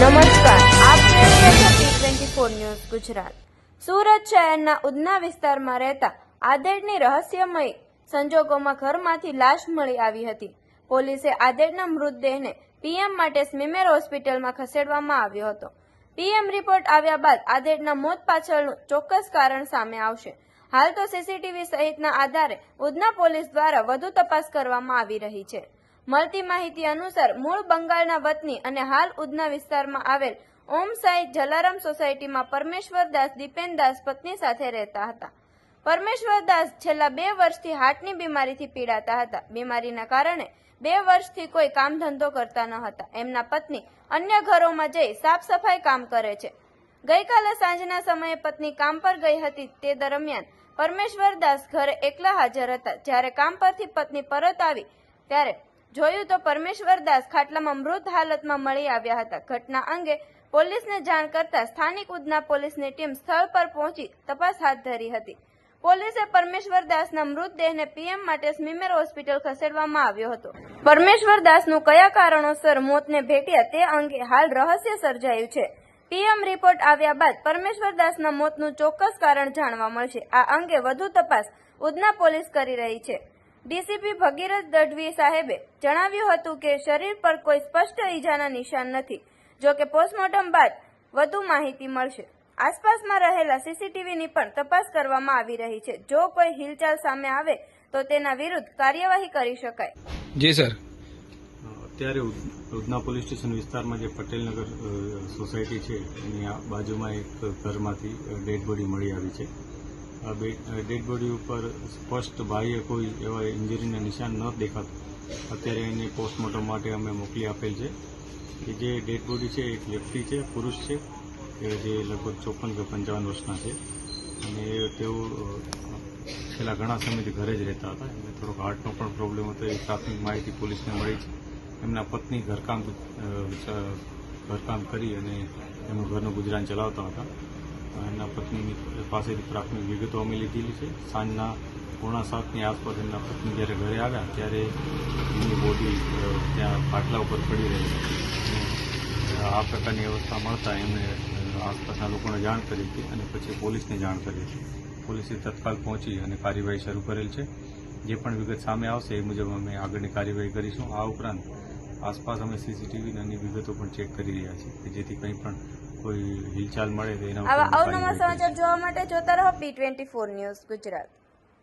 નમસ્કાર, આપ જોઈ રહ્યા છો T24 ન્યૂઝ ગુજરાત। સુરત શહેરના ઉધના વિસ્તારમાં રહેતા આદેડની રહસ્યમય સંજોગોમાં ઘરમાંથી લાશ મળી આવી હતી। પોલીસે આદેડના મૃતદેહને પીએમ માટે સ્મીમેર હોસ્પિટલમાં ખસેડવામાં આવ્યો હતો। પીએમ રિપોર્ટ આવ્યા બાદ આદેડના મોત પાછળનું ચોક્કસ કારણ સામે આવશે। હાલ તો સીસીટીવી સહિતના આધારે ઉધના પોલીસ દ્વારા વધુ તપાસ કરવામાં આવી રહી છે। મળતી માહિતી અનુસાર મૂળ બંગાળના વતની અને હાલ ઉધના વિસ્તારમાં આવેલ ઓમ સાઈ જલારામ સોસાયટીમાં પરમેશ્વરદાસ દીપેનદાસ પત્ની સાથે રહેતા હતા। પરમેશ્વરદાસ છેલ્લા 2 વર્ષથી હાર્ટની બીમારીથી પીડાતા હતા। બીમારીના કારણે 2 વર્ષથી કોઈ કામ ધંધો કરતા ન હતા। એમના પત્ની અન્ય ઘરોમાં જઈ સાફ સફાઈ કામ કરે છે। ગઈકાલે સાંજના સમયે પત્ની કામ પર ગઈ હતી। તે દરમિયાન પરમેશ્વરદાસ ઘરે એકલા હાજર હતા। જ્યારે કામ પરથી પત્ની પરત આવી ત્યારે જોયું તો પરમેશ્વરદાસ ખાટલામાં મૃત હાલતમાં મળી આવ્યા હતા। ઘટના અંગે પોલીસને જાણ કરતા સ્થાનિક ઉધના પોલીસની ટીમ સ્થળ પર પહોંચી તપાસ હાથ ધરી હતી। પોલીસે પરમેશ્વરદાસના મૃતદેહને પીએમ માટે સ્મીમેર હોસ્પિટલ ખસેડવામાં આવ્યો હતો। પરમેશ્વરદાસનું કયા કારણોસર મોતને ભેટ્યા તે અંગે હાલ રહસ્ય સર્જાયું છે। પીએમ રિપોર્ટ આવ્યા બાદ પરમેશ્વરદાસના મોતનું ચોક્કસ કારણ જાણવા મળશે। આ અંગે વધુ તપાસ ઉધના પોલીસ કરી રહી છે। ડીસીપી ભગીરથ દઢવી સાહેબે જણાવ્યું હતું કે શરીર પર કોઈ સ્પષ્ટ ઈજાના નિશાન નથી। જો કે પોસ્ટમોર્ટમ બાદ વધુ માહિતી મળશે। આસપાસમાં રહેલા સીસીટીવીની પણ તપાસ કરવામાં આવી રહી છે। જો કોઈ હિલચાલ સામે આવે તો તેના વિરુદ્ધ કાર્યવાહી કરી શકાય। જી સર, અત્યારે ઉધના પોલીસ સ્ટેશન વિસ્તારમાં જે પટેલનગર સોસાયટી છે એની બાજુમાં એક ઘરમાંથી ડેડ બોડી મળી આવી છે। આ ડેડ બોડી ઉપર સ્પષ્ટ બાહ્ય કોઈ એવા ઇન્જરીના નિશાન ન દેખાતું અત્યારે એને પોસ્ટમોર્ટમ માટે અમે મોકલી આપેલ છે। કે જે ડેડ બોડી છે એક વ્યક્તિ છે, પુરુષ છે, જે લગભગ 54 કે 55 વર્ષના છે અને તેઓ છેલ્લા ઘણા સમયથી ઘરે જ રહેતા હતા। એમને થોડોક હાર્ટનો પણ પ્રોબ્લેમ હતો એ પ્રાથમિક માહિતી પોલીસને મળી છે। એમના પત્ની ઘરકામ કરી અને એમનું ઘરનું ગુજરાન ચલાવતા હતા। એમના પત્નીની પાસેથી પ્રાથમિક વિગતો અમે લીધેલી છે। સાંજના 6:45ની આસપાસ એમના પત્ની જ્યારે ઘરે આવ્યા ત્યારે એમની બોડી ત્યાં ખાટલા ઉપર પડી રહી હતી। આ પ્રકારની અવસ્થા મળતા એમણે આસપાસના લોકોને જાણ કરી હતી અને પછી પોલીસને જાણ કરી હતી। પોલીસે તત્કાલ પહોંચી અને કાર્યવાહી શરૂ કરેલ છે। જે પણ વિગત સામે આવશે એ મુજબ અમે આગળની કાર્યવાહી કરીશું। આ ઉપરાંત આસપાસ અમે સીસીટીવી અને વિગતો પણ ચેક કરી રહ્યા છીએ કે જેથી કંઈ પણ કોઈ હિલચાલ મળે તો એના આવા અવનવા સમાચાર જોવા માટે જોતા રહો T24 ન્યૂઝ ગુજરાત।